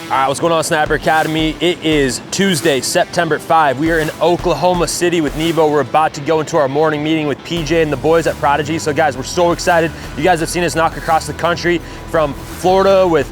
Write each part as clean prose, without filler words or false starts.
All right, what's going on, Sniper Academy? It is Tuesday, September 5. We are in Oklahoma City with Nevo. We're about to go into our morning meeting with PJ and the boys at Prodigy. So guys, we're so excited. You guys have seen us knock across the country from Florida with,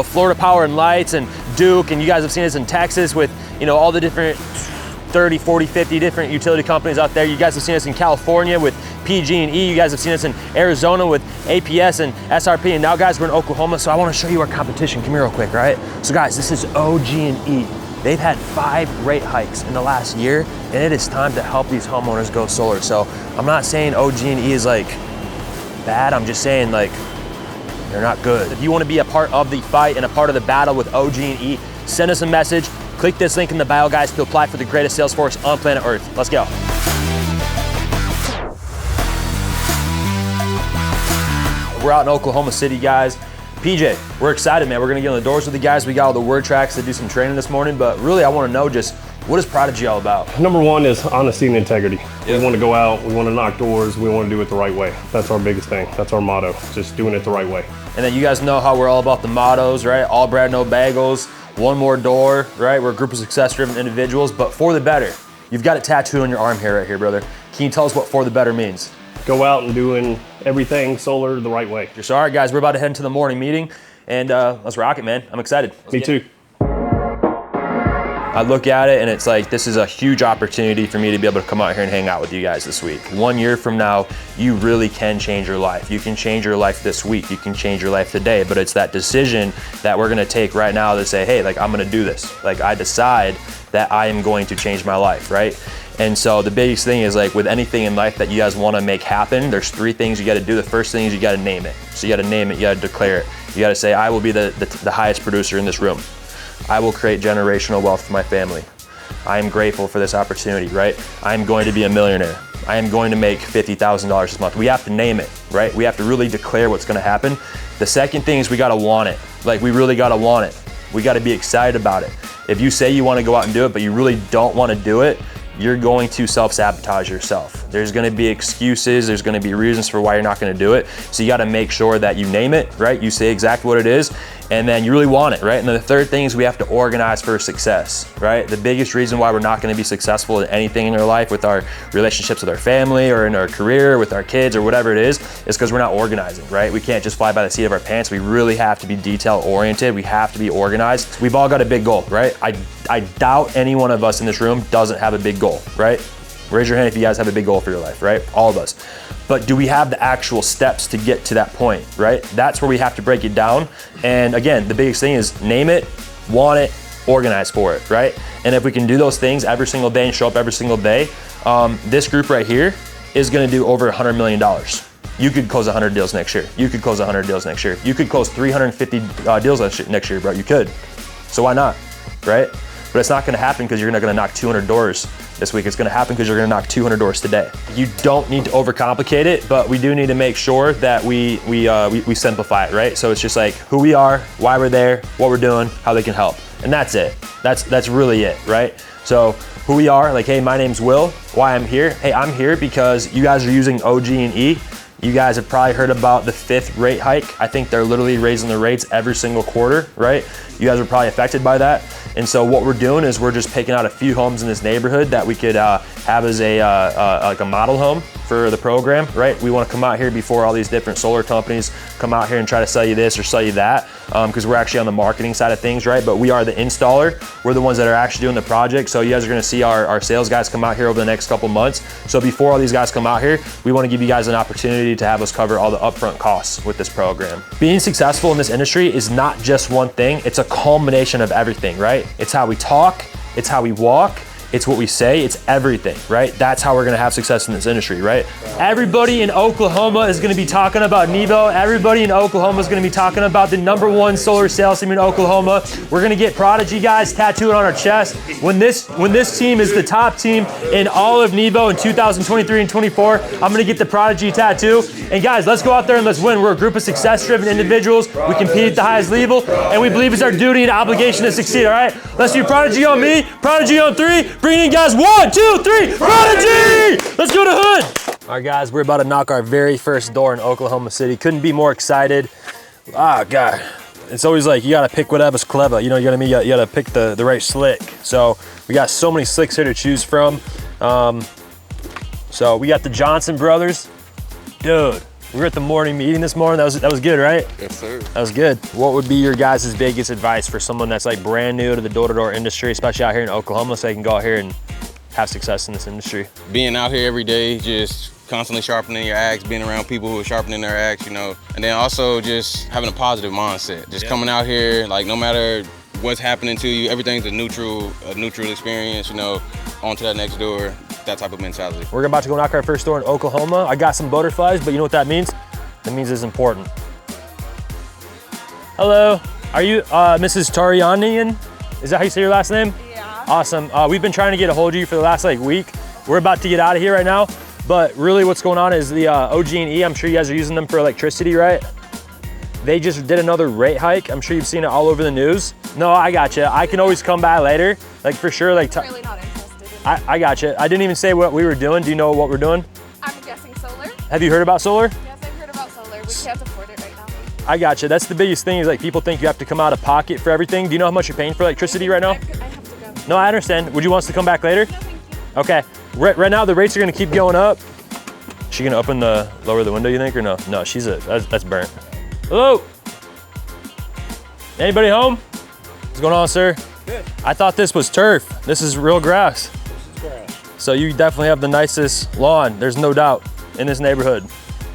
Florida Power and Lights and Duke, and you guys have seen us in Texas with, all the different 30, 40, 50 different utility companies out there. You guys have seen us in California with PG&E. You guys have seen us in Arizona with APS and SRP. And now guys, we're in Oklahoma. So I want to show you our competition. Come here real quick, right? So guys, this is OG&E. They've had 5 rate hikes in the last year, and it is time to help these homeowners go solar. So I'm not saying OG&E is like bad. I'm just saying like they're not good. If you want to be a part of the fight and a part of the battle with OG&E, send us a message. Click this link in the bio, guys, to apply for the greatest sales force on planet Earth. Let's go. We're out in Oklahoma City, guys. PJ, we're excited, man. We're gonna get on the doors with the guys. We got all the word tracks to do some training this morning, but really I wanna know just what is Prodigy all about? Number one is honesty and integrity. Yep. We wanna go out, we wanna knock doors, we wanna do it the right way. That's our biggest thing, that's our motto, just doing it the right way. And then you guys know how we're all about the mottos, right? All bread, no bagels. One more door, right? We're a group of success-driven individuals, but for the better. You've got it tattooed on your arm here, right here, brother. Can you tell us what for the better means? Go out and doing everything solar the right way. So, all right, guys, we're about to head into the morning meeting, and let's rock it, man. I'm excited. Me too. I look at it and it's like, this is a huge opportunity for me to be able to come out here and hang out with you guys this week. 1 year from now, you really can change your life. You can change your life this week. You can change your life today, but it's that decision that we're gonna take right now to say, hey, like I'm gonna do this. Like I decide that I am going to change my life, right? And so the biggest thing is like with anything in life that you guys wanna make happen, there's 3 things you gotta do. The first thing is you gotta name it. So you gotta name it, you gotta declare it. You gotta say, I will be the highest producer in this room. I will create generational wealth for my family. I am grateful for this opportunity, right? I am going to be a millionaire. I am going to make $50,000 this month. We have to name it, right? We have to really declare what's gonna happen. The second thing is we gotta want it. Like we really gotta want it. We gotta be excited about it. If you say you wanna go out and do it, but you really don't wanna do it, you're going to self-sabotage yourself. There's gonna be excuses, there's gonna be reasons for why you're not gonna do it. So you gotta make sure that you name it, right? You say exactly what it is, and then you really want it, right? And then the third thing is we have to organize for success, right? The biggest reason why we're not gonna be successful at anything in our life, with our relationships with our family or in our career, with our kids or whatever it is because we're not organizing, right? We can't just fly by the seat of our pants. We really have to be detail oriented. We have to be organized. We've all got a big goal, right? I doubt any one of us in this room doesn't have a big goal, right? Raise your hand if you guys have a big goal for your life, right? All of us. But do we have the actual steps to get to that point, right? That's where we have to break it down. And again, the biggest thing is name it, want it, organize for it, right? And if we can do those things every single day and show up every single day, this group right here is gonna do over $100 million. You could close 100 deals next year. You could close 100 deals next year. You could close 350 deals next year, bro. You could. So why not, right? But it's not gonna happen because you're not gonna knock 200 doors this week. It's gonna happen because you're gonna knock 200 doors today. You don't need to overcomplicate it, but we do need to make sure that we simplify it, right? So it's just like who we are, why we're there, what we're doing, how they can help. And that's it. That's really it, right? So who we are, like, hey, my name's Will, why I'm here. Hey, I'm here because you guys are using OG&E. You guys have probably heard about the 5th rate hike. I think they're literally raising the rates every single quarter, right? You guys are probably affected by that. And so what we're doing is we're just picking out a few homes in this neighborhood that we could have as like a model home for the program, right? We want to come out here before all these different solar companies come out here and try to sell you this or sell you that, because we're actually on the marketing side of things, right? But we are the installer. We're the ones that are actually doing the project. So you guys are going to see our sales guys come out here over the next couple months. So before all these guys come out here, we want to give you guys an opportunity to have us cover all the upfront costs with this program. Being successful in this industry is not just one thing. It's a culmination of everything, right? It's how we talk, it's how we walk, it's what we say, it's everything, right? That's how we're gonna have success in this industry, right? Everybody in Oklahoma is gonna be talking about Nevo. Everybody in Oklahoma is gonna be talking about the #1 solar sales team in Oklahoma. We're gonna get Prodigy guys tattooed on our chest. When this team is the top team in all of Nevo in 2023 and 24, I'm gonna get the Prodigy tattoo. And guys, let's go out there and let's win. We're a group of success-driven individuals. We compete at the highest level, and we believe it's our duty and obligation to succeed, all right? Let's do Prodigy on me, Prodigy on 3. Bring it in, guys. 1, 2, 3, Prodigy! Let's go to Hood. All right, guys, we're about to knock our very first door in Oklahoma City. Couldn't be more excited. Ah, God. it's always like, you gotta pick whatever's clever. You know what I mean? You gotta pick the right slick. So we got so many slicks here to choose from. So we got the Johnson brothers. Dude, we were at the morning meeting this morning. That was good, right? Yes, sir. That was good. What would be your guys' biggest advice for someone that's like brand new to the door-to-door industry, especially out here in Oklahoma, so they can go out here and have success in this industry? Being out here every day, just constantly sharpening your axe, being around people who are sharpening their axe, you know, and then also just having a positive mindset. Just coming out here, like no matter what's happening to you, everything's a neutral experience, you know, on to that next door, that type of mentality. We're about to go knock our first door in Oklahoma. I got some butterflies, but you know what that means? That means it's important. Hello, are you Mrs. Tarianian? Is that how you say your last name? Yeah. Awesome. We've been trying to get a hold of you for the last like week. We're about to get out of here right now, but really what's going on is the OG&E, I'm sure you guys are using them for electricity, right? They just did another rate hike. I'm sure you've seen it all over the news. No, I gotcha. I can always come by later, like for sure. Like I'm really not interested in I gotcha. I didn't even say what we were doing. Do you know what we're doing? I'm guessing solar. Have you heard about solar? Yes, I've heard about solar. We can't afford it right now. I gotcha. That's the biggest thing is like people think you have to come out of pocket for everything. Do you know how much you're paying for electricity right now? I have to go. No, I understand. Would you want us to come back later? No, thank you. Okay. Right now the rates are gonna keep going up. Is she gonna lower the window, you think, or no? No, that's burnt. Hello? Anybody home? What's going on, sir? Good. I thought this was turf. This is real grass. This is grass. So you definitely have the nicest lawn, there's no doubt, in this neighborhood.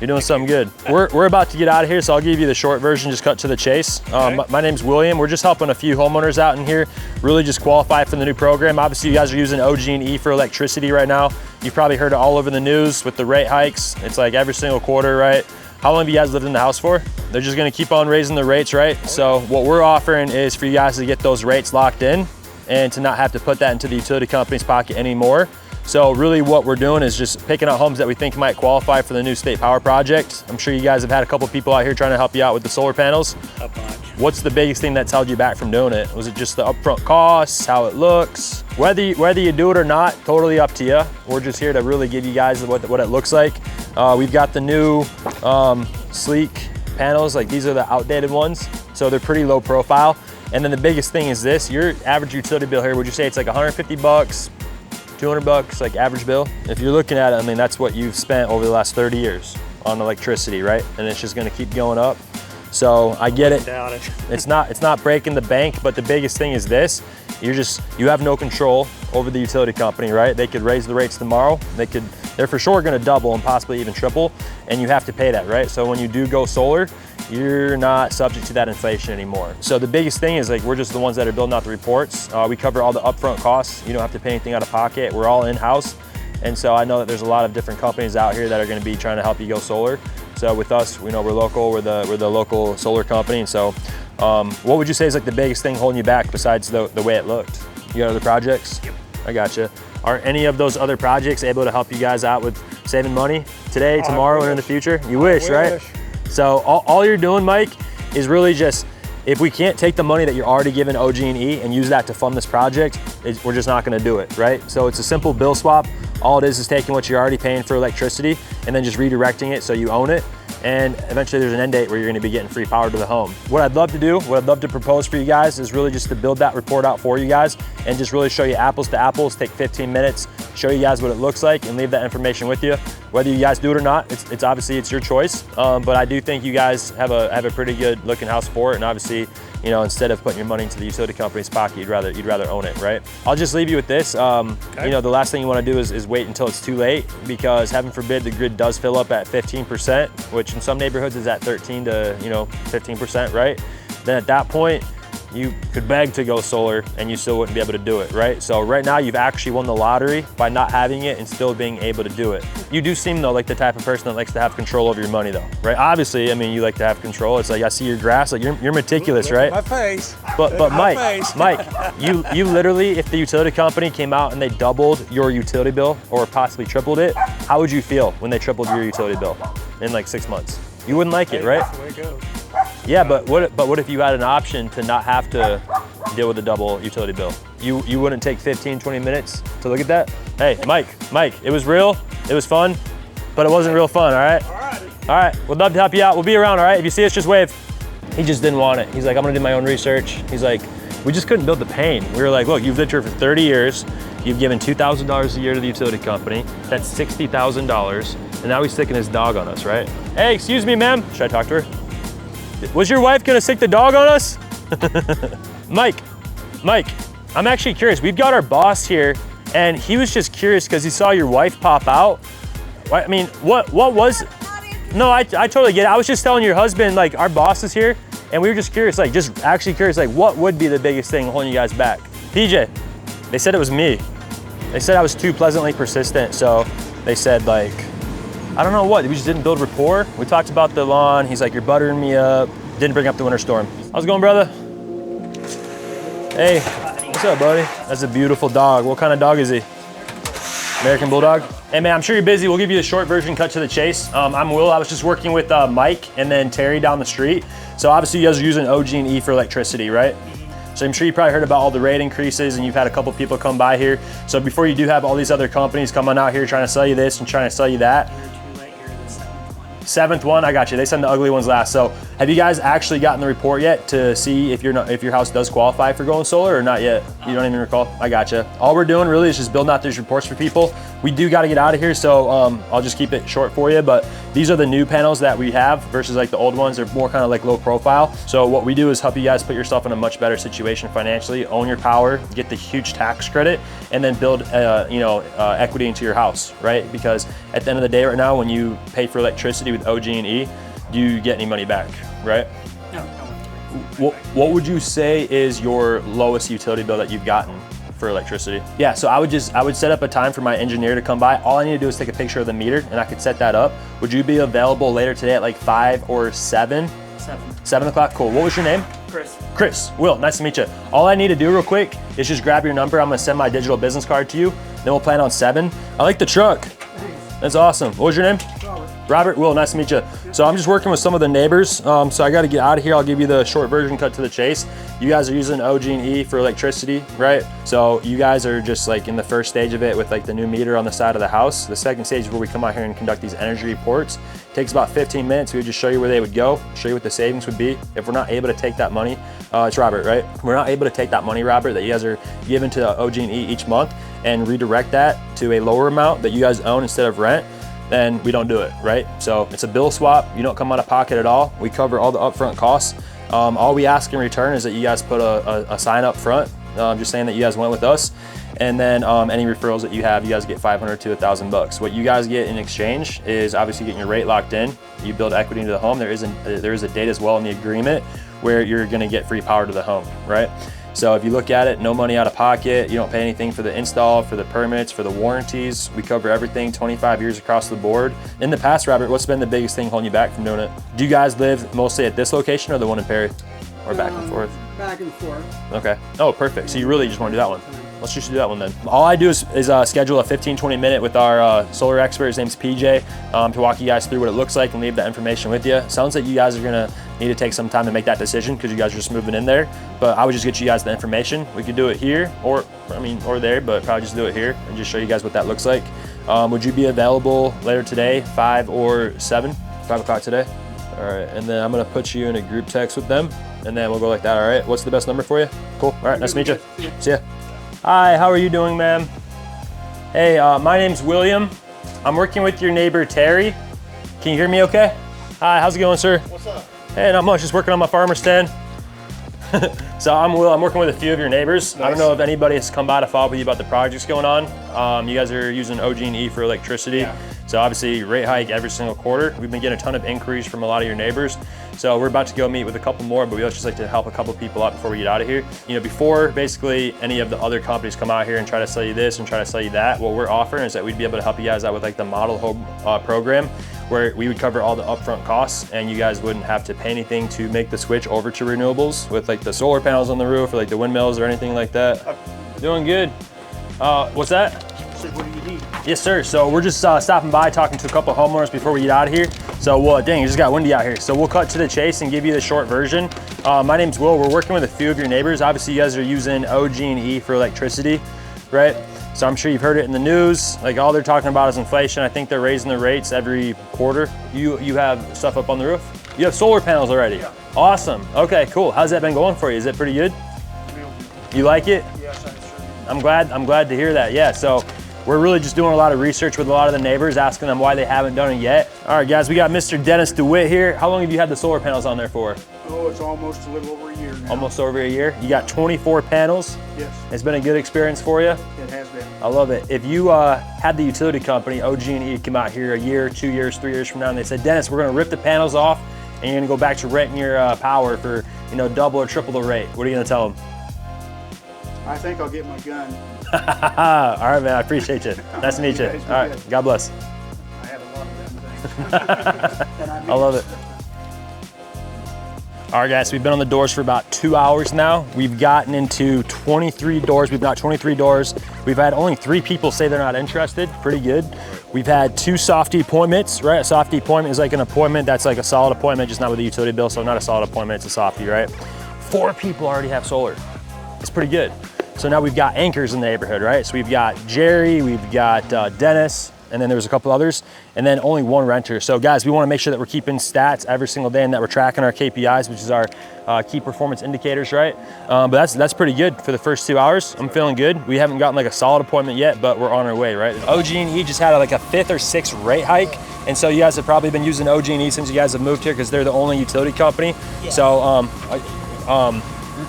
You're doing something good. We're about to get out of here, so I'll give you the short version, just cut to the chase. Okay. My name's William. We're just helping a few homeowners out in here really just qualify for the new program. Obviously, you guys are using OG&E for electricity right now. You've probably heard it all over the news with the rate hikes. It's like every single quarter, right? How long have you guys lived in the house for? They're just gonna keep on raising the rates, right? So what we're offering is for you guys to get those rates locked in and to not have to put that into the utility company's pocket anymore. So really what we're doing is just picking out homes that we think might qualify for the new state power project. I'm sure you guys have had a couple people out here trying to help you out with the solar panels. A bunch. What's the biggest thing that's held you back from doing it? Was it just the upfront costs, how it looks? Whether you do it or not, totally up to you. We're just here to really give you guys what it looks like. We've got the new sleek panels, like these are the outdated ones. So they're pretty low profile. And then the biggest thing is this, your average utility bill here, would you say it's like 150 bucks, 200 bucks, like average bill? If you're looking at it, I mean, that's what you've spent over the last 30 years on electricity, right? And it's just gonna keep going up. So I get it. Doubt it. It's not breaking the bank, but the biggest thing is this, you have no control over the utility company, right? They could raise the rates tomorrow. They're for sure gonna double and possibly even triple, and you have to pay that, right? So when you do go solar, you're not subject to that inflation anymore. So the biggest thing is like, we're just the ones that are building out the reports. We cover all the upfront costs. You don't have to pay anything out of pocket. We're all in-house. And so I know that there's a lot of different companies out here that are gonna be trying to help you go solar. So with us, we know we're local, we're the local solar company. And so what would you say is like the biggest thing holding you back besides the way it looked? You got other projects? Yep. I gotcha. Are any of those other projects able to help you guys out with saving money today, tomorrow, and in the future? You wish, right? So all you're doing, Mike, is really just, if we can't take the money that you're already giving OG&E and use that to fund this project, we're just not gonna do it, right? So it's a simple bill swap. All it is taking what you're already paying for electricity and then just redirecting it so you own it. And eventually there's an end date where you're gonna be getting free power to the home. What I'd love to do, what I'd love to propose for you guys is really just to build that report out for you guys and just really show you apples to apples, take 15 minutes, show you guys what it looks like and leave that information with you. Whether you guys do it or not, it's obviously it's your choice. But I do think you guys have a pretty good looking house for it. And obviously, you know, instead of putting your money into the utility company's pocket, you'd rather own it, right? I'll just leave you with this. Okay. You know, the last thing you want to do is wait until it's too late, because heaven forbid the grid does fill up at 15%, which in some neighborhoods is at 13 to 15%, right? Then at that point, you could beg to go solar and you still wouldn't be able to do it, right? So right now you've actually won the lottery by not having it and still being able to do it. You do seem though like the type of person that likes to have control over your money though, right? Obviously, I mean, you like to have control. It's like, I see your grass, like you're meticulous, Look right? at my face. But Mike, you literally, if the utility company came out and they doubled your utility bill or possibly tripled it, how would you feel when they tripled your utility bill in like 6 months? You wouldn't like it, right? That's the way it goes. Yeah, but what if you had an option to not have to deal with a double utility bill? You wouldn't take 15, 20 minutes to look at that? Hey, Mike, it was real, it was fun, but it wasn't real fun, all right? All right. All right, we'd love to help you out. We'll be around, all right? If you see us, just wave. He just didn't want it. He's like, I'm gonna do my own research. He's like, we just couldn't build the pain. We were like, look, you've lived here for 30 years. You've given $2,000 a year to the utility company. That's $60,000. And now he's sticking his dog on us, right? Hey, excuse me, ma'am. Should I talk to her? Was your wife gonna stick the dog on us? Mike, I'm actually curious. We've got our boss here and he was just curious because he saw your wife pop out. I mean, what was, no, I totally get it. I was just telling your husband, like our boss is here and we were just curious, like just actually curious, like what would be the biggest thing holding you guys back? PJ, they said it was me. They said I was too pleasantly persistent. So they said like, I don't know what, we just didn't build rapport. We talked about the lawn. He's like, you're buttering me up. Didn't bring up the winter storm. How's it going, brother? Hey, what's up, buddy? That's a beautiful dog. What kind of dog is he? American Bulldog? Hey man, I'm sure you're busy. We'll give you the short version, cut to the chase. I'm Will. I was just working with Mike and then Terry down the street. So obviously you guys are using OG&E for electricity, right? So I'm sure you probably heard about all the rate increases and you've had a couple people come by here. So before you do have all these other companies coming out here trying to sell you this and trying to sell you that. Seventh one, I got you. They send the ugly ones last. So have you guys actually gotten the report yet to see if your house does qualify for going solar or not yet? You don't even recall? I got you. All we're doing really is just building out these reports for people. We do got to get out of here, so I'll just keep it short for you. But these are the new panels that we have versus like the old ones. They're more kind of like low profile. So what we do is help you guys put yourself in a much better situation financially, own your power, get the huge tax credit, and then build equity into your house, right? Because at the end of the day right now, when you pay for electricity with OG&E, do you get any money back, right? No. What would you say is your lowest utility bill that you've gotten for electricity? Yeah, so I would set up a time for my engineer to come by. All I need to do is take a picture of the meter and I could set that up. Would you be available later today at like 5 or 7? 7 o'clock, cool. What was your name? Chris, Will, nice to meet you. All I need to do real quick is just grab your number. I'm gonna send my digital business card to you. Then we'll plan on 7. I like the truck. Thanks. That's awesome. What was your name? Robert, Will, nice to meet you. So I'm just working with some of the neighbors. So I got to get out of here. I'll give you the short version, cut to the chase. You guys are using OG&E for electricity, right? So you guys are just like in the first stage of it with like the new meter on the side of the house. The second stage is where we come out here and conduct these energy reports. It takes about 15 minutes. We would just show you where they would go, show you what the savings would be. If we're not able to take that money, it's Robert, right? We're not able to take that money, Robert, that you guys are giving to OG&E each month and redirect that to a lower amount that you guys own instead of rent, then we don't do it, right? So it's a bill swap. You don't come out of pocket at all. We cover all the upfront costs. All we ask in return is that you guys put a sign up front, just saying that you guys went with us. And then any referrals that you have, you guys get $500 to $1,000. What you guys get in exchange is obviously getting your rate locked in. You build equity into the home. There is a date as well in the agreement where you're gonna get free power to the home, right? So if you look at it, no money out of pocket, you don't pay anything for the install, for the permits, for the warranties. We cover everything, 25 years across the board. In the past, Robert, what's been the biggest thing holding you back from doing it? Do you guys live mostly at this location or the one in Perry? Or back and forth? Back and forth. Okay. Oh, perfect. So you really just want to do that one. Let's just do that one then. All I do is schedule a 15-20 minute with our solar expert. His name's PJ, to walk you guys through what it looks like and leave that information with you. Sounds like you guys are gonna need to take some time to make that decision because you guys are just moving in there. But I would just get you guys the information. We could do it here or there, but probably just do it here and just show you guys what that looks like. Would you be available later today, 5 or 7? 5 o'clock today? All right, and then I'm gonna put you in a group text with them and then we'll go like that, all right? What's the best number for you? Cool, all right, nice to meet you. See ya. Hi, how are you doing, ma'am? Hey, my name's William. I'm working with your neighbor, Terry. Can you hear me okay? Hi, how's it going, sir? What's up? Hey, not much, just working on my farmer stand. So I'm Will, I'm working with a few of your neighbors. Nice. I don't know if anybody has come by to follow up with you about the projects going on. You guys are using OG&E for electricity. Yeah. So obviously rate hike every single quarter. We've been getting a ton of inquiries from a lot of your neighbors. So we're about to go meet with a couple more, but we just like to help a couple people out before we get out of here. You know, before basically any of the other companies come out here and try to sell you this and try to sell you that, what we're offering is that we'd be able to help you guys out with like the model home program, where we would cover all the upfront costs and you guys wouldn't have to pay anything to make the switch over to renewables with like the solar panels on the roof or like the windmills or anything like that. Doing good. What's that? What do you need? Yes, sir. So we're just stopping by, talking to a couple of homeowners before we get out of here. So, dang, it just got windy out here. So we'll cut to the chase and give you the short version. My name's Will. We're working with a few of your neighbors. Obviously, you guys are using OG&E for electricity, right? So I'm sure you've heard it in the news. Like all they're talking about is inflation. I think they're raising the rates every quarter. You have stuff up on the roof? You have solar panels already? Yeah. Awesome. Okay, cool. How's that been going for you? Is it pretty good? You like it? Yes, I sure. I'm glad to hear that. Yeah, so we're really just doing a lot of research with a lot of the neighbors, asking them why they haven't done it yet. All right, guys, we got Mr. Dennis DeWitt here. How long have you had the solar panels on there for? Oh, it's almost a little over a year now. Almost over a year. You got 24 panels. Yes, It's been a good experience for you. it has been. I love it. If you had the utility company, OG&E, come out here a year, 2 years, 3 years from now, and they said, Dennis, we're gonna rip the panels off and you're gonna go back to renting your power for, you know, double or triple the rate. What are you gonna tell them? I think I'll get my gun. All right, man, I appreciate you. Nice to meet you. You guys be All right, good. God bless. I had a lot of them things. And I love it. All right, guys, we've been on the doors for about 2 hours now. We've gotten into 23 doors. We've got 23 doors. We've had only 3 people say they're not interested. Pretty good. We've had 2 softie appointments, right? A softie appointment is like an appointment that's like a solid appointment, just not with a utility bill. So not a solid appointment, it's a softie, right? 4 people already have solar. It's pretty good. So now we've got anchors in the neighborhood, right? So we've got Jerry, we've got Dennis, and then there was a couple others, and then only 1 renter. So guys, we wanna make sure that we're keeping stats every single day and that we're tracking our KPIs, which is our key performance indicators, right? But that's pretty good for the first 2 hours. I'm feeling good. We haven't gotten like a solid appointment yet, but we're on our way, right? OG&E just had like a 5th or 6th rate hike. And so you guys have probably been using OG&E since you guys have moved here because they're the only utility company. Yeah. So,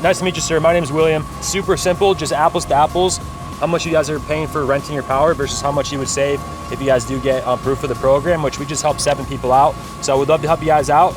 nice to meet you, sir. My name is William. Super simple, just apples to apples. How much you guys are paying for renting your power versus how much you would save if you guys do get proof of the program, which we just helped 7 people out. So we'd love to help you guys out.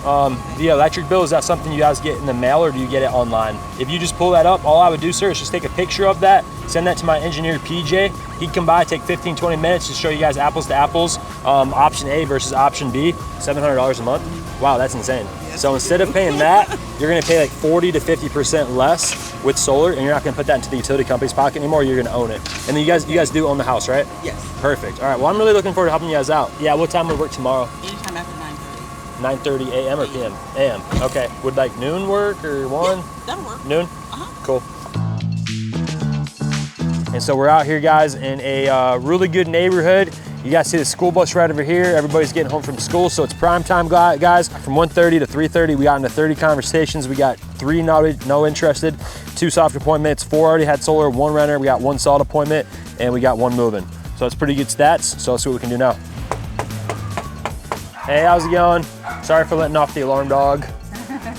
The electric bill, is that something you guys get in the mail or do you get it online? If you just pull that up, all I would do, sir, is just take a picture of that, send that to my engineer, PJ. He'd come by, take 15, 20 minutes to show you guys apples to apples, option A versus option B, $700 a month. Wow, that's insane. So instead of paying that, you're gonna pay like 40 to 50% less with solar, and you're not gonna put that into the utility company's pocket anymore, you're gonna own it. And then you guys do own the house, right? Yes. Perfect. All right, well, I'm really looking forward to helping you guys out. Yeah, what time would work tomorrow? Anytime after 9:30. 9:30 a.m. or p.m.? a.m. Okay, would like noon work or 1? Yeah, that'll work. Noon? Uh-huh. Cool. And so we're out here, guys, in a really good neighborhood. You guys see the school bus right over here. Everybody's getting home from school, so it's prime time, guys. From 1:30 to 3:30, we got into 30 conversations. We got 3 no interested, 2 soft appointments, 4 already had solar, 1 renter. We got 1 solid appointment, and we got 1 moving. So it's pretty good stats. So let's see what we can do now. Hey, how's it going? Sorry for letting off the alarm dog.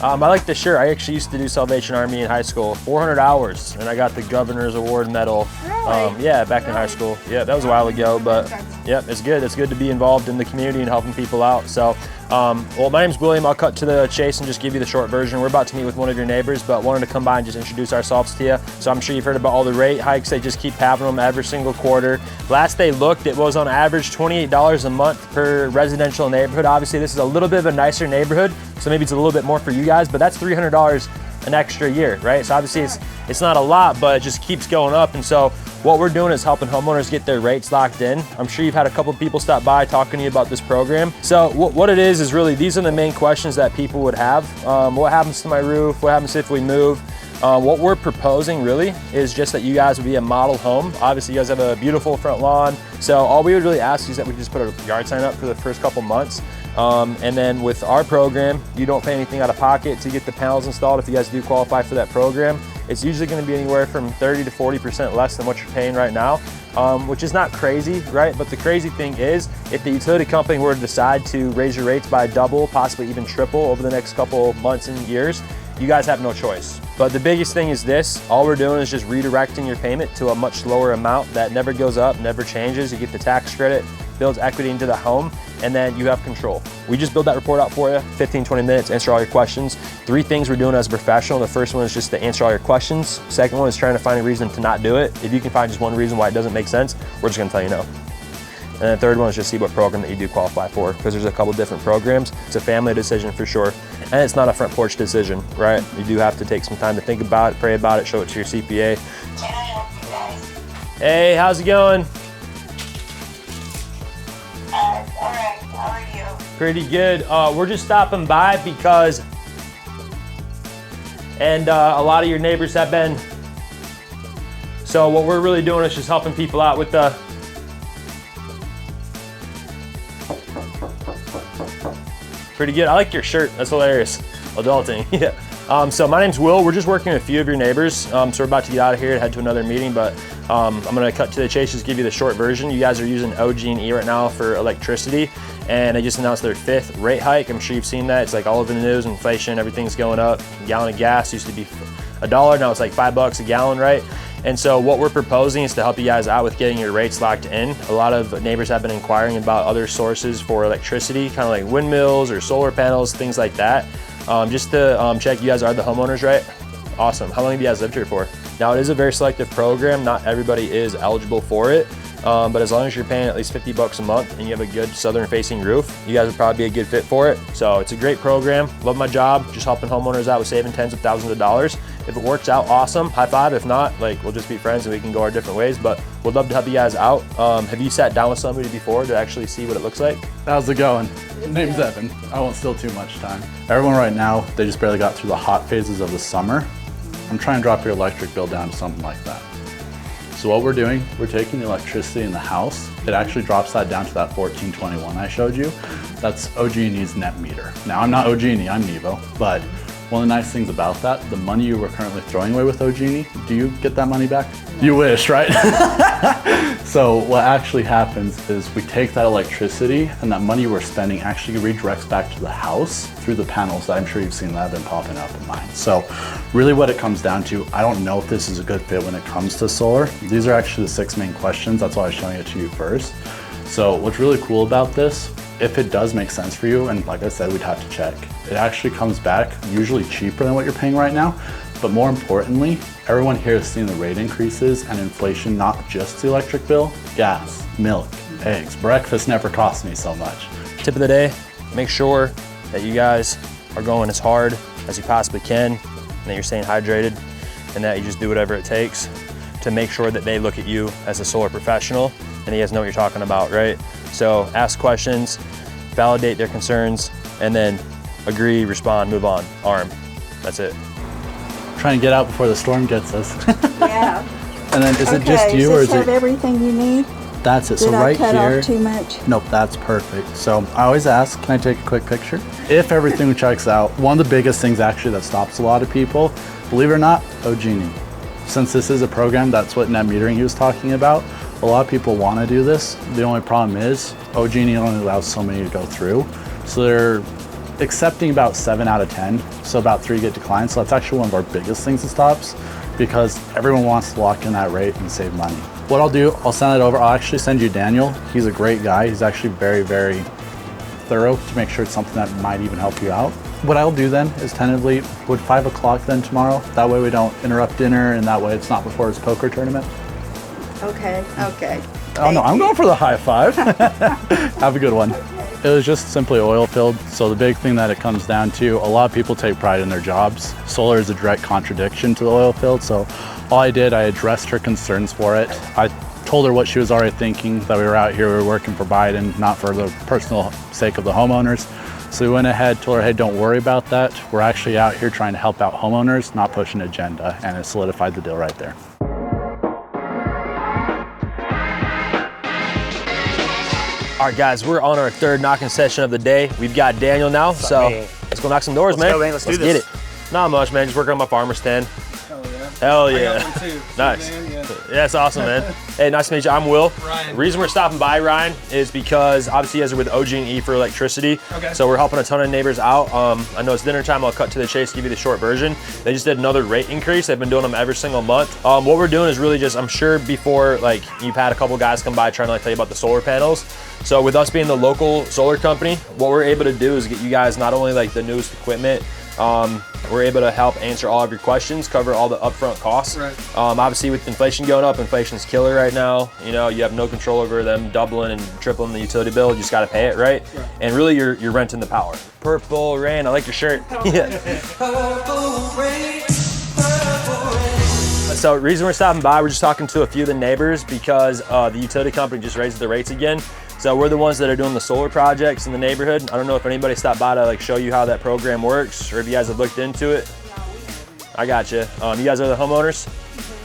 I like the shirt. I actually used to do Salvation Army in high school, 400 hours, and I got the Governor's Award medal. Really? Yeah, back in high school. Yeah, that was a while ago, but yeah, it's good. It's good to be involved in the community and helping people out. So, well, my name's William. I'll cut to the chase and just give you the short version. We're about to meet with one of your neighbors, but wanted to come by and just introduce ourselves to you. So I'm sure you've heard about all the rate hikes. They just keep having them every single quarter. Last they looked, it was on average $28 a month per residential neighborhood. Obviously, this is a little bit of a nicer neighborhood, so maybe it's a little bit more for you guys, but that's $300 an extra year, right? So obviously it's not a lot, but it just keeps going up. And so what we're doing is helping homeowners get their rates locked in. I'm sure you've had a couple people stop by talking to you about this program. So what it is really, these are the main questions that people would have. What happens to my roof? What happens if we move? What we're proposing really is just that you guys would be a model home. Obviously you guys have a beautiful front lawn. So all we would really ask is that we just put a yard sign up for the first couple months. And then with our program, you don't pay anything out of pocket to get the panels installed if you guys do qualify for that program. It's usually gonna be anywhere from 30 to 40% less than what you're paying right now, which is not crazy, right? But the crazy thing is, if the utility company were to decide to raise your rates by double, possibly even triple over the next couple months and years, you guys have no choice. But the biggest thing is this, all we're doing is just redirecting your payment to a much lower amount that never goes up, never changes. You get the tax credit, builds equity into the home, and then you have control. We just build that report out for you, 15, 20 minutes, answer all your questions. 3 things we're doing as a professional. The first one is just to answer all your questions. Second one is trying to find a reason to not do it. If you can find just one reason why it doesn't make sense, we're just gonna tell you no. And then the third one is just see what program that you do qualify for, because there's a couple different programs. It's a family decision for sure. And it's not a front porch decision, right? You do have to take some time to think about it, pray about it, show it to your CPA. Can I help you guys? Hey, how's it going? All right. How are you? Pretty good. We're just stopping by because, and a lot of your neighbors have been, so what we're really doing is just helping people out with the, Pretty good. I like your shirt. That's hilarious. Adulting. Yeah. So my name's Will. We're just working with a few of your neighbors. So we're about to get out of here and head to another meeting, but I'm gonna cut to the chase, just give you the short version. You guys are using OG&E right now for electricity, and they just announced their 5th rate hike. I'm sure you've seen that. It's like all over the news, inflation, everything's going up. A gallon of gas used to be $1, now it's like $5 a gallon, right? And so what we're proposing is to help you guys out with getting your rates locked in. A lot of neighbors have been inquiring about other sources for electricity, kind of like windmills or solar panels, things like that. Just to check, you guys are the homeowners, right? Awesome. How long have you guys lived here for? Now, it is a very selective program. Not everybody is eligible for it. But as long as you're paying at least $50 a month and you have a good southern facing roof, you guys would probably be a good fit for it. So it's a great program. Love my job, just helping homeowners out with saving tens of thousands of dollars. If it works out, awesome, high five. If not, like, we'll just be friends and we can go our different ways, but we'd love to help you guys out. Have you sat down with somebody before to actually see what it looks like? How's it going? Name's Evan. I won't steal too much time. Everyone right now, they just barely got through the hot phases of the summer. I'm trying to drop your electric bill down to something like that. So what we're doing, we're taking the electricity in the house. It actually drops that down to that 1421 I showed you. That's OG&E's net meter. Now, I'm not OG&E, I'm Nevo, but one of the nice things about that, the money you were currently throwing away with OG&E, do you get that money back? You wish, right? So what actually happens is we take that electricity and that money we're spending actually redirects back to the house through the panels that I'm sure you've seen that have been popping up in mine. So really what it comes down to, I don't know if this is a good fit when it comes to solar. These are actually the 6 main questions. That's why I was showing it to you first. So what's really cool about this, if it does make sense for you, and like I said, we'd have to check, it actually comes back usually cheaper than what you're paying right now. But more importantly, everyone here is seeing the rate increases and inflation, not just the electric bill, gas, milk, eggs. Breakfast never cost me so much. Tip of the day, make sure that you guys are going as hard as you possibly can, and that you're staying hydrated, and that you just do whatever it takes to make sure that they look at you as a solar professional and you guys know what you're talking about, right? So ask questions, validate their concerns, and then agree, respond, move on, arm. That's it. Trying to get out before the storm gets us. Yeah. And then is it just you or is have it? everything you need? That's it. Did So I right cut here. off too much? Nope, that's perfect. So I always ask, can I take a quick picture? If everything checks out, one of the biggest things actually that stops a lot of people, believe it or not, OG&E. Since this is a program, that's what net metering he was talking about. A lot of people want to do this. The only problem is OG&E only allows so many to go through. So they're accepting about 7 out of 10. So about 3 get declined. So that's actually one of our biggest things that stops, because everyone wants to lock in that rate and save money. What I'll do, I'll send it over. I'll actually send you Daniel. He's a great guy. He's actually very, very thorough to make sure it's something that might even help you out. What I'll do then is tentatively, would 5 o'clock then tomorrow? That way we don't interrupt dinner, and that way it's not before his poker tournament. Okay, okay. Oh no, I'm going for the high five. Have a good one. It was just simply oil filled. So the big thing that it comes down to, a lot of people take pride in their jobs. Solar is a direct contradiction to the oil field. So all I did, I addressed her concerns for it. I told her what she was already thinking, that we were out here, we were working for Biden, not for the personal sake of the homeowners. So we went ahead, told her, hey, don't worry about that. We're actually out here trying to help out homeowners, not push an agenda. And it solidified the deal right there. All right, guys, we're on our 3rd knocking session of the day. We've got Daniel now, so let's go knock some doors, man. Let's go, man. Let's do get this. it. Not much, man. Just working on my farmer stand. Oh, yeah. Hell yeah. I got one too. Nice. Man, yeah. Yeah, that's awesome, man. Hey, nice to meet you. I'm Will. Ryan. The reason we're stopping by, Ryan, is because obviously you guys are with OG&E for electricity. Okay. So we're helping a ton of neighbors out. I know it's dinner time. I'll cut to the chase, give you the short version. They just did another rate increase. They've been doing them every single month. What we're doing is really just, I'm sure before, like, you've had a couple guys come by trying to like tell you about the solar panels. So with us being the local solar company, what we're able to do is get you guys not only like the newest equipment, we're able to help answer all of your questions, cover all the upfront costs. Right. Obviously with inflation going up, inflation's killer right now. You know, you have no control over them doubling and tripling the utility bill. You just got to pay it, right? And really you're renting the power. Purple rain, I like your shirt. Yeah. So the reason we're stopping by, we're just talking to a few of the neighbors because the utility company just raised the rates again. So we're the ones that are doing the solar projects in the neighborhood. I don't know if anybody stopped by to like show you how that program works or if you guys have looked into it. I got you. You guys are the homeowners?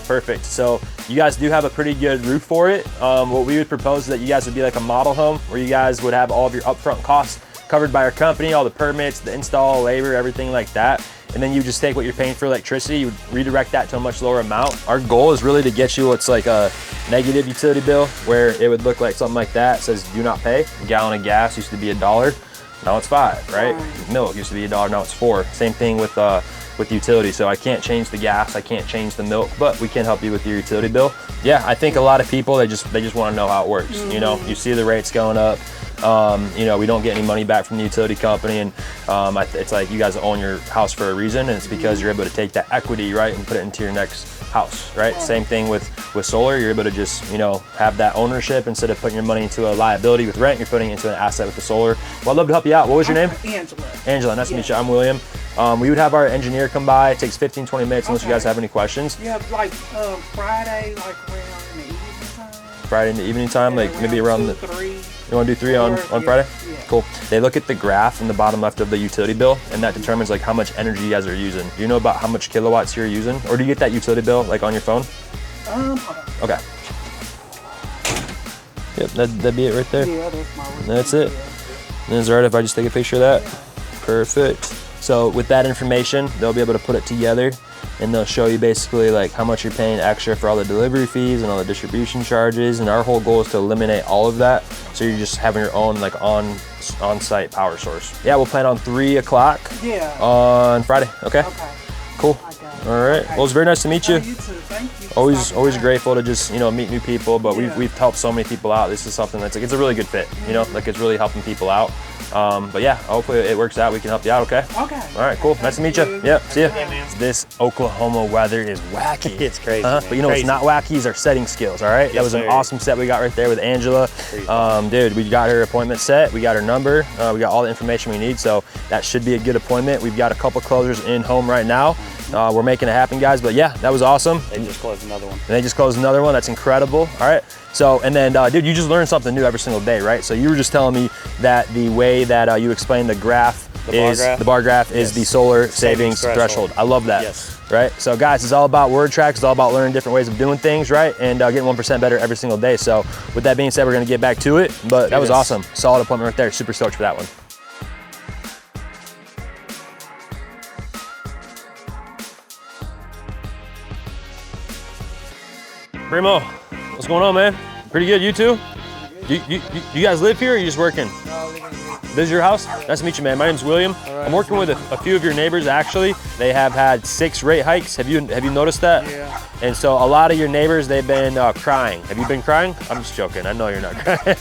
Perfect. So you guys do have a pretty good roof for it. What we would propose is that you guys would be like a model home where you guys would have all of your upfront costs covered by our company, all the permits, the install, labor, everything like that. And then you just take what you're paying for electricity, you would redirect that to a much lower amount. Our goal is really to get you what's like a negative utility bill, where it would look like something like that. It says do not pay. A gallon of gas used to be $1, now it's $5, right? Milk used to be $1, now it's $4. Same thing with utility. So I can't change the gas, I can't change the milk, but we can help you with your utility bill. Yeah, I think a lot of people, they just want to know how it works. You know, you see the rates going up. You know, we don't get any money back from the utility company, and it's like you guys own your house for a reason, and it's because you're able to take that equity, right, and put it into your next house, right? Same thing with solar. You're able to just, you know, have that ownership. Instead of putting your money into a liability with rent, you're putting it into an asset with the solar. Well, I'd love to help you out. What was your name? Angela. Angela, nice to meet you. I'm William. We would have our engineer come by. It takes 15-20 minutes unless you guys have any questions. Yeah, like Friday, like around in the evening time. Friday in the evening time, like maybe around 2, 3. You want to do 3 on Friday? Yeah. Cool. They look at the graph in the bottom left of the utility bill, and that determines like how much energy you guys are using. Do you know about how much kilowatts you're using? Or do you get that utility bill like on your phone? Hold on. Okay. Yep, that'd be it right there. Yeah, that's my That's it. And is it alright if I just take a picture of that? Perfect. So with that information, they'll be able to put it together, and they'll show you basically like how much you're paying extra for all the delivery fees and all the distribution charges. And our whole goal is to eliminate all of that, so you're just having your own like on-site power source. Yeah, we'll plan on 3 o'clock on Friday. Okay. Cool. All right. Well, it's very nice to meet you. You too. Thank you. Always grateful to just, you know, meet new people, but we've helped so many people out. This is something that's like, it's a really good fit, you know, like it's really helping people out. But yeah, hopefully it works out. We can help you out, okay? Okay. All right, cool. Nice to meet you. Yep, see ya. This Oklahoma weather is wacky. It's crazy, But you know what's not wacky is our setting skills, all right? That was an awesome set we got right there with Angela. Dude, we got her appointment set. We got her number. We got all the information we need, so that should be a good appointment. We've got a couple closers in home right now. We're making it happen, guys. But yeah, that was awesome. They just closed another one. And they just closed another one. That's incredible. All right. So, and then, dude, you just learn something new every single day, right? So you were just telling me that the way that you explain the graph the bar graph is the solar savings threshold. I love that. Yes. Right? So guys, it's all about word tracks. It's all about learning different ways of doing things, right? And getting 1% better every single day. So with that being said, we're gonna get back to it. But that was awesome. Solid appointment right there. Super stoked for that one. Primo, what's going on, man? Pretty good, you too? You guys live here or are you just working? No, living here. This is your house? Nice to meet you, man. My name's William. I'm working with a few of your neighbors, actually. They have had 6 rate hikes. Have you noticed that? Yeah. And so a lot of your neighbors, they've been crying. Have you been crying? I'm just joking. I know you're not crying.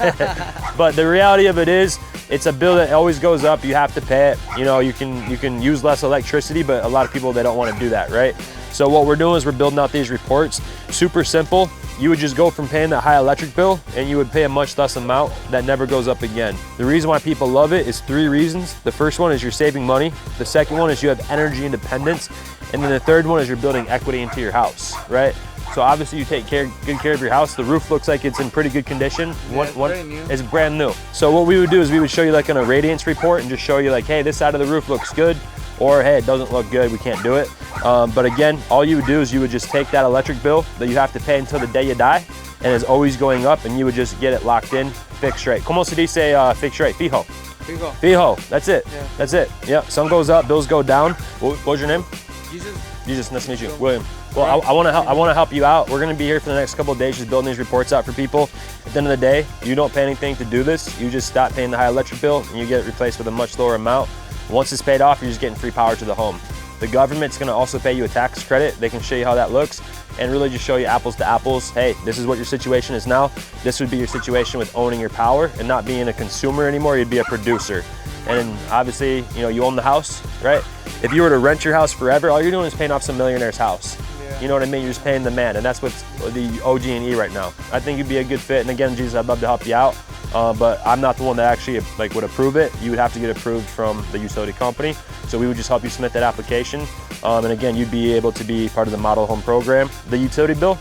But the reality of it is, it's a bill that always goes up. You have to pay it. You know, you can use less electricity, but a lot of people, they don't want to do that, right? So what we're doing is we're building out these reports. Super simple. You would just go from paying that high electric bill and you would pay a much less amount that never goes up again. The reason why people love it is 3 reasons. The first one is you're saving money. The second one is you have energy independence. And then the third one is you're building equity into your house, right? So obviously you take good care of your house. The roof looks like it's in pretty good condition. It's brand new. So what we would do is we would show you like on a radiance report and just show you like, hey, this side of the roof looks good, or hey, it doesn't look good, we can't do it. But again, all you would do is you would just take that electric bill that you have to pay until the day you die, and it's always going up, and you would just get it locked in, fixed rate. Como se dice fixed rate? Fijo. Fijo. Fijo, that's it. Yeah. That's it. Yep, sun goes up, bills go down. What's your name? Jesus. Jesus, nice to meet you. William. Well, I want to help you out. We're going to be here for the next couple of days just building these reports out for people. At the end of the day, you don't pay anything to do this. You just stop paying the high electric bill and you get it replaced with a much lower amount. Once it's paid off, you're just getting free power to the home. The government's going to also pay you a tax credit. They can show you how that looks and really just show you apples to apples. Hey, this is what your situation is now. This would be your situation with owning your power and not being a consumer anymore. You'd be a producer. And obviously, you know, you own the house, right? If you were to rent your house forever, all you're doing is paying off some millionaire's house. Yeah. You know what I mean? You're just paying the man, and that's what's the OG&E right now. I think you'd be a good fit. And again, Jesus, I'd love to help you out. But I'm not the one that actually like would approve it. You would have to get approved from the utility company. So we would just help you submit that application. And again, you'd be able to be part of the model home program. The utility bill,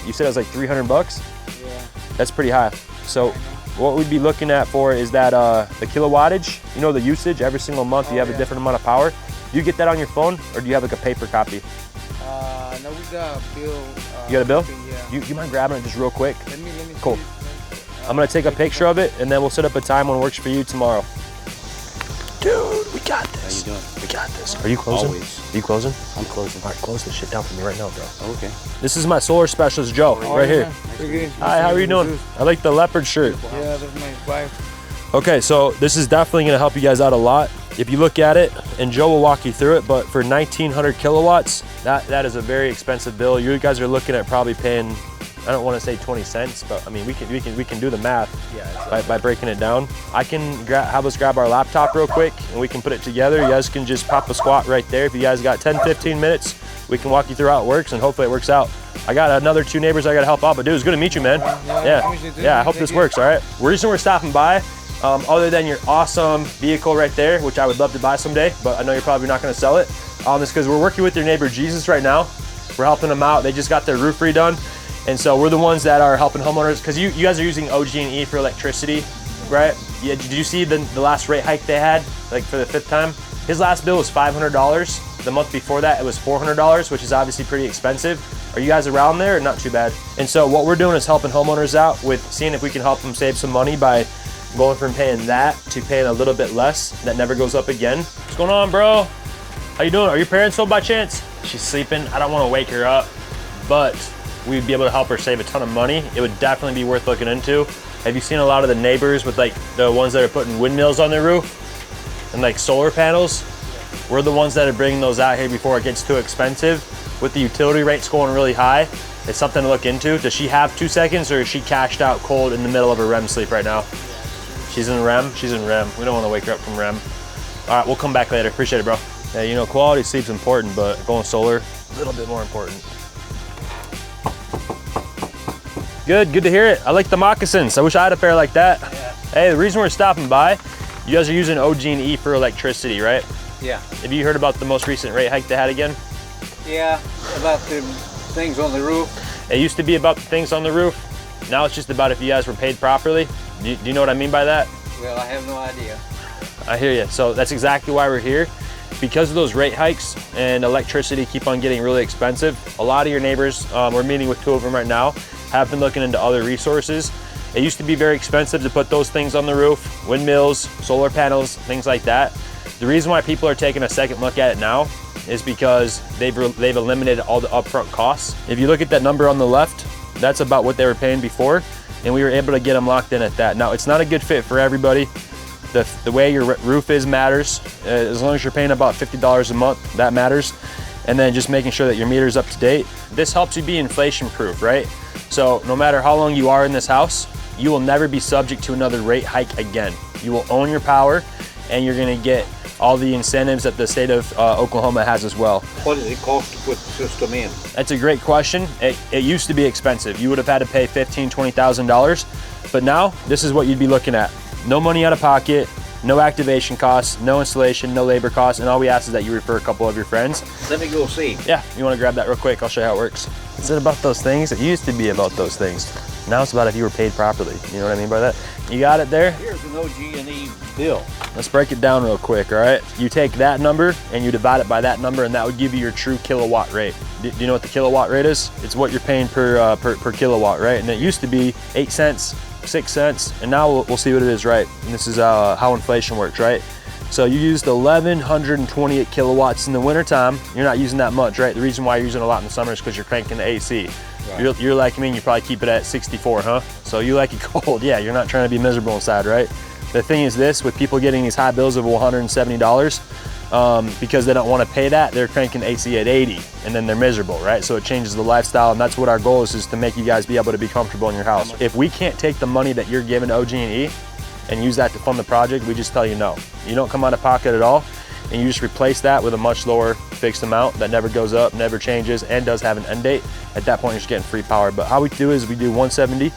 you said it was like $300? Yeah. That's pretty high. So what we'd be looking at for is that the kilowattage, you know, the usage every single month, you have a different amount of power. Do you get that on your phone or do you have like a paper copy? No, we got a bill. You got a bill? Yeah. You mind grabbing it just real quick? Let me Cool. I'm gonna take a picture of it and then we'll set up a time when it works for you tomorrow. got this. How you doing? We got this. Are you closing? Always. Are you closing? I'm closing. All right, close this shit down for me right now, bro. Okay. This is my solar specialist, Joe, right here. Hi, how are you doing? I like the leopard shirt. Yeah, that's my wife. Okay, so this is definitely gonna help you guys out a lot. If you look at it, and Joe will walk you through it, but for 1900 kilowatts, that is a very expensive bill. You guys are looking at probably paying, I don't want to say 20 cents, but I mean, we can do the math by breaking it down. I can have us grab our laptop real quick and we can put it together. You guys can just pop a squat right there. If you guys got 10, 15 minutes, we can walk you through how it works and hopefully it works out. I got another 2 neighbors I got to help out, but dude, it's good to meet you, man. Yeah, I hope this works, all right? The reason we're stopping by, other than your awesome vehicle right there, which I would love to buy someday, but I know you're probably not gonna sell it, is because we're working with your neighbor Jesus right now. We're helping them out. They just got their roof redone. And so we're the ones that are helping homeowners, because you guys are using OG&E for electricity, right? Yeah, did you see the last rate hike they had, like for the 5th time? His last bill was $500. The month before that, it was $400, which is obviously pretty expensive. Are you guys around there or not too bad? And so what we're doing is helping homeowners out with seeing if we can help them save some money by going from paying that to paying a little bit less. That never goes up again. What's going on, bro? How you doing? Are your parents home by chance? She's sleeping. I don't want to wake her up, but we'd be able to help her save a ton of money. It would definitely be worth looking into. Have you seen a lot of the neighbors with like the ones that are putting windmills on their roof and like solar panels? We're the ones that are bringing those out here before it gets too expensive. With the utility rates going really high, it's something to look into. Does she have 2 seconds or is she cashed out cold in the middle of her REM sleep right now? She's in REM? She's in REM. We don't want to wake her up from REM. All right, we'll come back later. Appreciate it, bro. Yeah, you know, quality sleep's important, but going solar, a little bit more important. Good to hear it. I like the moccasins. I wish I had a pair like that. Yeah. Hey, the reason we're stopping by, you guys are using OG&E for electricity, right? Yeah. Have you heard about the most recent rate hike they had again? Yeah, about the things on the roof. It used to be about the things on the roof. Now it's just about if you guys were paid properly. Do you know what I mean by that? Well, I have no idea. I hear you. So that's exactly why we're here. Because of those rate hikes and electricity keep on getting really expensive, a lot of your neighbors, we're meeting with 2 of them right now, have been looking into other resources. It used to be very expensive to put those things on the roof, windmills, solar panels, things like that. The reason why people are taking a second look at it now is because they've eliminated all the upfront costs. If you look at that number on the left, that's about what they were paying before, and we were able to get them locked in at that. Now, it's not a good fit for everybody. The way your roof is matters. As long as you're paying about $50 a month, that matters. And then just making sure that your meter's up to date. This helps you be inflation proof, right? So no matter how long you are in this house, you will never be subject to another rate hike again. You will own your power, and you're gonna get all the incentives that the state of Oklahoma has as well. What does it cost to put the system in? That's a great question. It used to be expensive. You would have had to pay $15,000, $20,000, but now this is what you'd be looking at. No money out of pocket, no activation costs, no installation, no labor costs, and all we ask is that you refer a couple of your friends. Let me go see. Yeah, you wanna grab that real quick? I'll show you how it works. Is it about those things? It used to be about those things. Now it's about if you were paid properly. You know what I mean by that? You got it there? Here's an OG&E bill. Let's break it down real quick, all right? You take that number and you divide it by that number, and that would give you your true kilowatt rate. Do you know what the kilowatt rate is? It's what you're paying per kilowatt, right? And it used to be 8 cents, 6 cents, and now we'll see what it is, right? And this is how inflation works, right? So you used 1,128 kilowatts in the wintertime. You're not using that much, right? The reason why you're using a lot in the summer is because you're cranking the AC. Right. You're like me, and you probably keep it at 64, huh? So you like it cold. Yeah, you're not trying to be miserable inside, right? The thing is this, with people getting these high bills of $170, because they don't want to pay that, they're cranking AC at 80, and then they're miserable, right? So it changes the lifestyle, and that's what our goal is to make you guys be able to be comfortable in your house. If we can't take the money that you're giving to OG&E and use that to fund the project, we just tell you no. You don't come out of pocket at all, and you just replace that with a much lower fixed amount that never goes up, never changes, and does have an end date. At that point, you're just getting free power. But how we do is we do 170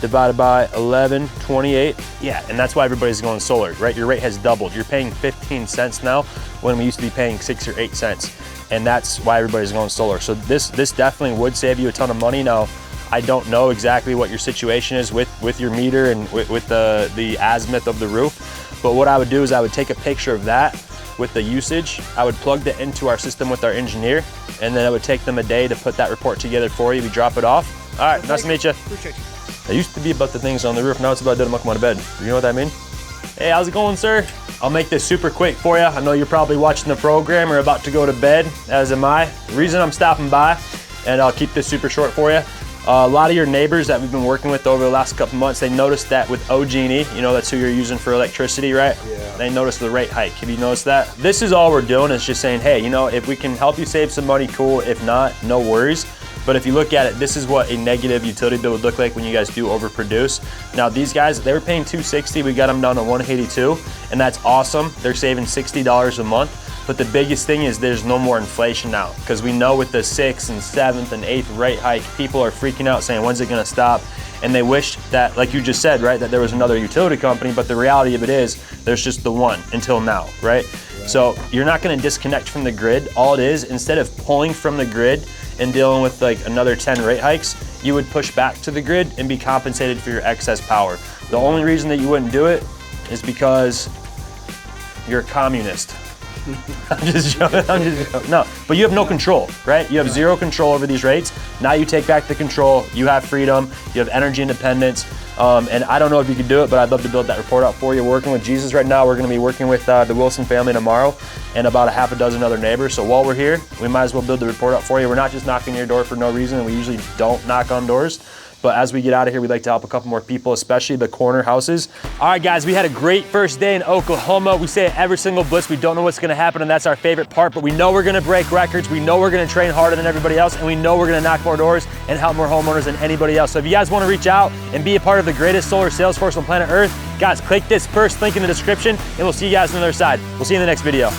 divided by 1128. Yeah, and that's why everybody's going solar, right? Your rate has doubled. You're paying 15 cents now when we used to be paying 6 or 8 cents. And that's why everybody's going solar. So this definitely would save you a ton of money. Now, I don't know exactly what your situation is with your meter and with the azimuth of the roof. But what I would do is I would take a picture of that with the usage. I would plug that into our system with our engineer, and then it would take them a day to put that report together for you. We drop it off. All right, nice to meet you. Appreciate you. It used to be about the things on the roof. Now it's about did them come out of bed. Do you know what I mean? Hey, how's it going, sir? I'll make this super quick for you. I know you're probably watching the program or about to go to bed, as am I. The reason I'm stopping by, and I'll keep this super short for you. A lot of your neighbors that we've been working with over the last couple months, they noticed that with OG&E, you know, that's who you're using for electricity, right? Yeah. They noticed the rate hike. Have you noticed that? This is all we're doing is just saying, hey, you know, if we can help you save some money, cool. If not, no worries. But if you look at it, this is what a negative utility bill would look like when you guys do overproduce. Now these guys, they were paying $260, we got them down to $182, and that's awesome. They're saving $60 a month. But the biggest thing is there's no more inflation now, because we know with the 6th and 7th and 8th rate hike, people are freaking out saying, when's it gonna stop? And they wish that, like you just said, right, that there was another utility company, but the reality of it is there's just the one until now, right? So you're not gonna disconnect from the grid. All it is, instead of pulling from the grid and dealing with like another 10 rate hikes, you would push back to the grid and be compensated for your excess power. The only reason that you wouldn't do it is because you're a communist. I'm just joking. No, but you have no control, right? You have zero control over these rates. Now you take back the control. You have freedom. You have energy independence. And I don't know if you can do it, but I'd love to build that report out for you. We're working with Jesus right now. We're going to be working with the Wilson family tomorrow and about a half a dozen other neighbors. So while we're here, we might as well build the report out for you. We're not just knocking your door for no reason. We usually don't knock on doors. But as we get out of here, we'd like to help a couple more people, especially the corner houses. All right, guys, we had a great first day in Oklahoma. We say it every single blitz. We don't know what's gonna happen, and that's our favorite part, but we know we're gonna break records. We know we're gonna train harder than everybody else, and we know we're gonna knock more doors and help more homeowners than anybody else. So if you guys wanna reach out and be a part of the greatest solar sales force on planet Earth, guys, click this first link in the description, and we'll see you guys on the other side. We'll see you in the next video.